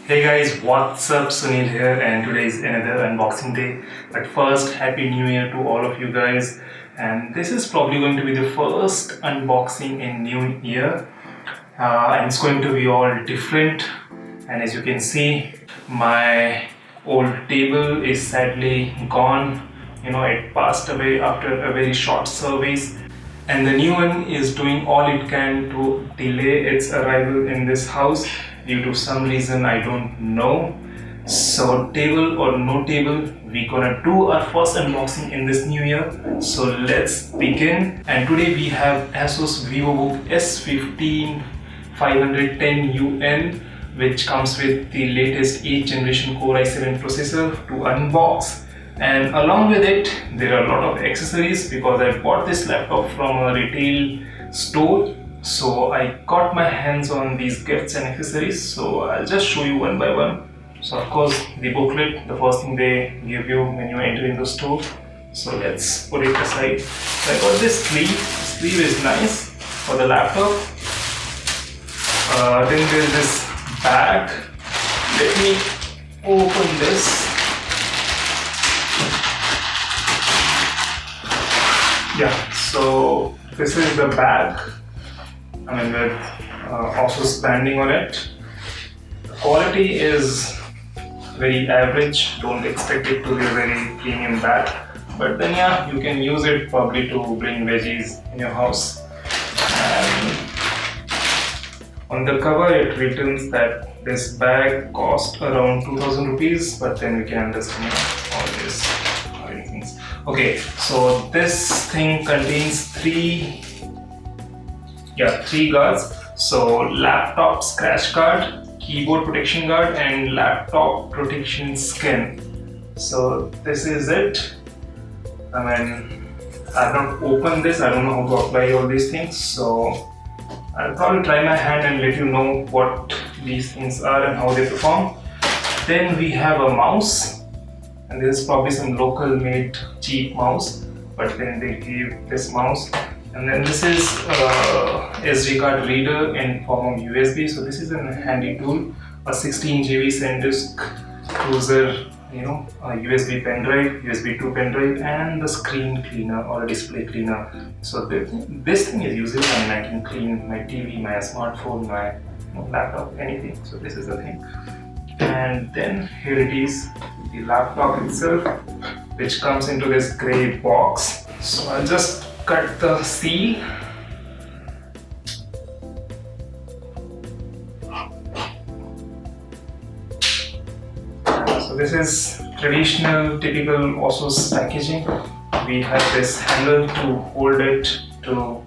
Hey guys, what's up? Sunil here, and today is another unboxing day. But first, Happy New Year to all of you guys. And this is probably going to be the first unboxing in New Year, and it's going to be all different. And as you can see, my old table is sadly gone. It passed away after a very short service, and the new one is doing all it can to delay its arrival in this house due to some reason I don't know. So table or no table, we're gonna do our first unboxing in this new year. So let's begin. And today we have Asus VivoBook S15 510UN, which comes with the latest 8th generation Core i7 processor to unbox. And along with it, there are a lot of accessories because I bought this laptop from a retail store. So I got my hands on these gifts and accessories. So I'll just show you one by one. So of course, the booklet, the first thing they give you when you enter in the store. So let's put it aside. So I got this sleeve. The sleeve is nice for the laptop. Then there's this bag. Let me open this. Yeah, so this is the bag. With Asus branding on it. The quality is very average. Don't expect it to be a very premium bag. But then yeah, you can use it probably to bring veggies in your house. And on the cover it written that this bag cost around 2000 rupees, but then we can understand all this. Okay, so this thing contains three guards. So laptop scratch guard, keyboard protection guard, and laptop protection skin. So this is it. I've not opened this. I don't know how to apply all these things. So I'll probably try my hand and let you know what these things are and how they perform. Then we have a mouse. And this is probably some local made cheap mouse, but then they give this mouse. And then this is SD card reader in form of USB. So this is a handy tool. A 16 GB SanDisk cruiser, a USB pen drive, USB 2 pen drive, and the screen cleaner or a display cleaner. So this thing is useful when I can clean my TV, my smartphone, my laptop, anything. So this is the thing. And then here it is, the laptop itself, which comes into this grey box. So I'll just cut the seal. So this is traditional, typical Asus packaging. We have this handle to hold it to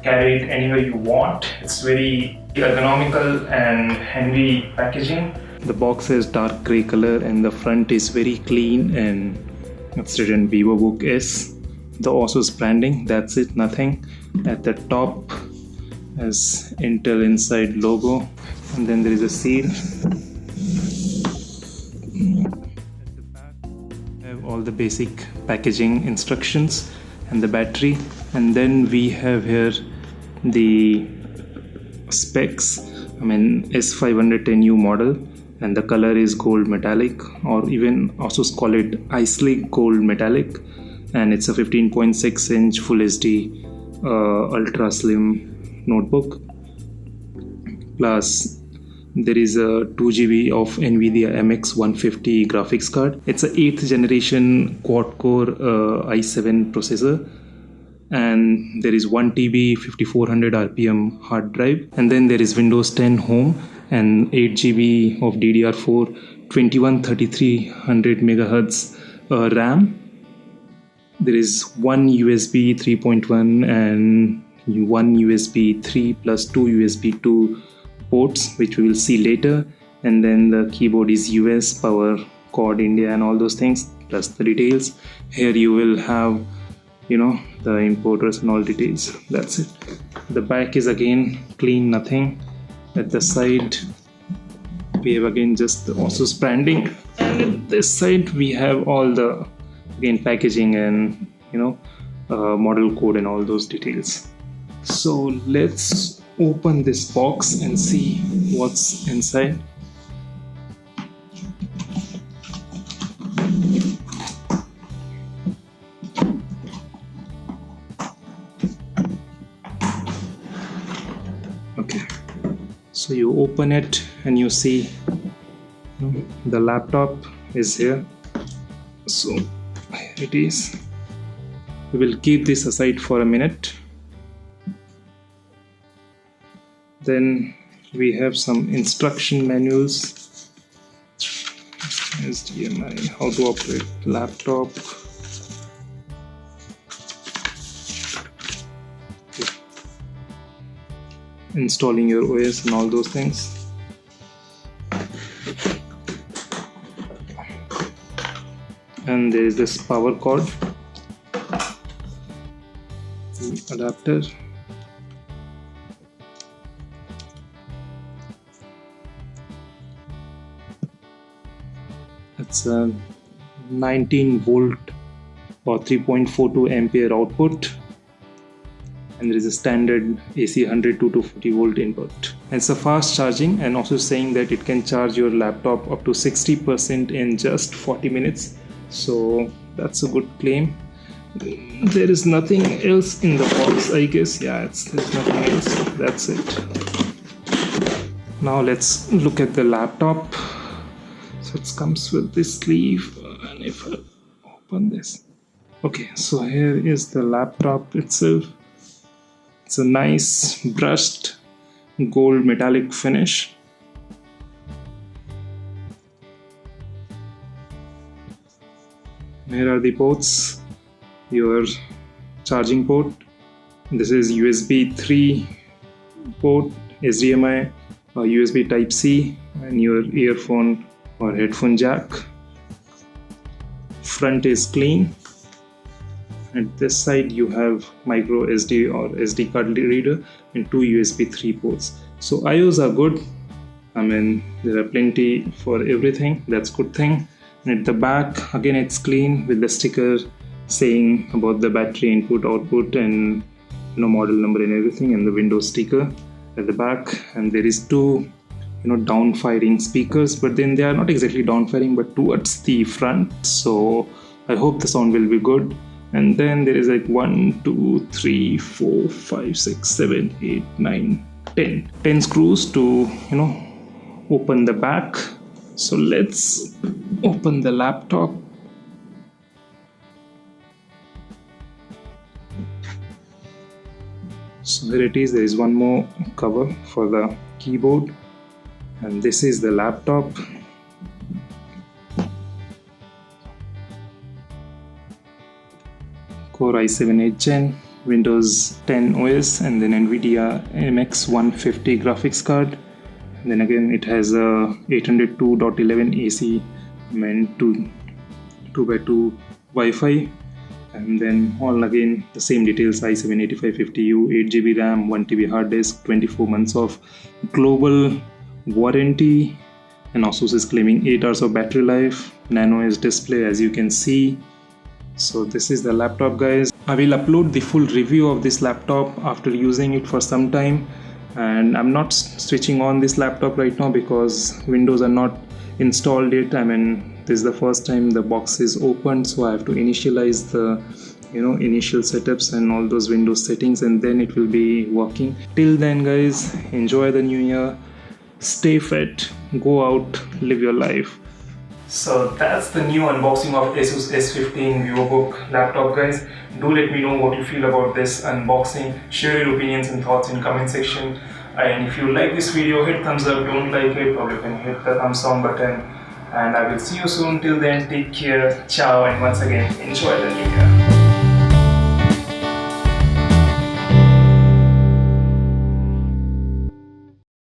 carry it anywhere you want. It's very ergonomical and handy packaging. The box is dark grey color and the front is very clean and it's written VivoBook S. The Asus branding, that's it, nothing. At the top is Intel Inside logo, and then there is a seal. At the back we have all the basic packaging instructions and the battery, and then we have here the specs. S510U model, and the color is gold metallic, or even Asus call it iSlick gold metallic, and it's a 15.6 inch Full HD ultra slim notebook. Plus there is a 2 GB of Nvidia MX150 graphics card. It's a 8th generation quad core i7 processor, and there is 1 TB 5400 RPM hard drive, and then there is Windows 10 Home and 8 GB of DDR4 213300 MHz RAM. There is one USB 3.1 and one USB 3 plus 2 USB 2 ports, which we will see later. And then the keyboard is US, power cord India, and all those things, plus the details. Here you will have the importers and all details. That's it. The back is again clean, nothing. At the side we have again just the Asus branding, and at this side we have all the packaging and model code and all those details. So let's open this box and see what's inside. So you open it and you see the laptop is here. So here it is. We will keep this aside for a minute. Then we have some instruction manuals. HDMI, how to operate laptop. Installing your OS and all those things. And there is this power cord adapter. It's a 19 volt or 3.42 ampere output, and there is a standard AC 100 to 240 volt input. And it's a fast charging, and also saying that it can charge your laptop up to 60% in just 40 minutes. So that's a good claim. There is nothing else in the box, I guess. Yeah, there's nothing else. That's it. Now let's look at the laptop. So it comes with this sleeve, and if I open this, okay, so here is the laptop itself. It's a nice brushed gold metallic finish. Here are the ports. Your charging port. This is USB 3 port, HDMI, or USB Type C, and your earphone or headphone jack. Front is clean. At this side you have micro SD or SD card reader and two USB 3 ports. So IOs are good. I mean, there are plenty for everything. That's good thing. And at the back, again, it's clean with the sticker saying about the battery input, output, and model number and everything, and the Windows sticker at the back. And there is two down firing speakers, but then they are not exactly down firing but towards the front, so I hope the sound will be good. And then there is like 1 2 3 4 5 6 7 8 9 10 screws to open the back. So let's open the laptop. So here it is. There is one more cover for the keyboard, and this is the laptop. Core i7 8th Gen, Windows 10 OS, and then Nvidia MX 150 graphics card. And then again it has a 802.11 AC meant to 2x2 Wi-Fi, and then all again the same details: i7 8550U, 8GB RAM, 1TB hard disk, 24 months of global warranty, and Asus is claiming 8 hours of battery life, Nano OS display as you can see. So this is the laptop, guys. I will upload the full review of this laptop after using it for some time, and I'm not switching on this laptop right now because Windows are not installed yet. I mean, this is the first time the box is opened, so I have to initialize the initial setups and all those Windows settings, and then it will be working. Till then, guys, enjoy the new year, stay fit, go out, live your life. So that's the new unboxing of Asus S15 VivoBook laptop, guys. Do let me know what you feel about this unboxing. Share your opinions and thoughts in comment section. And if you like this video, hit thumbs up. Don't like it, probably can hit the thumbs down button. And I will see you soon. Till then, take care, ciao, and once again, enjoy the new year.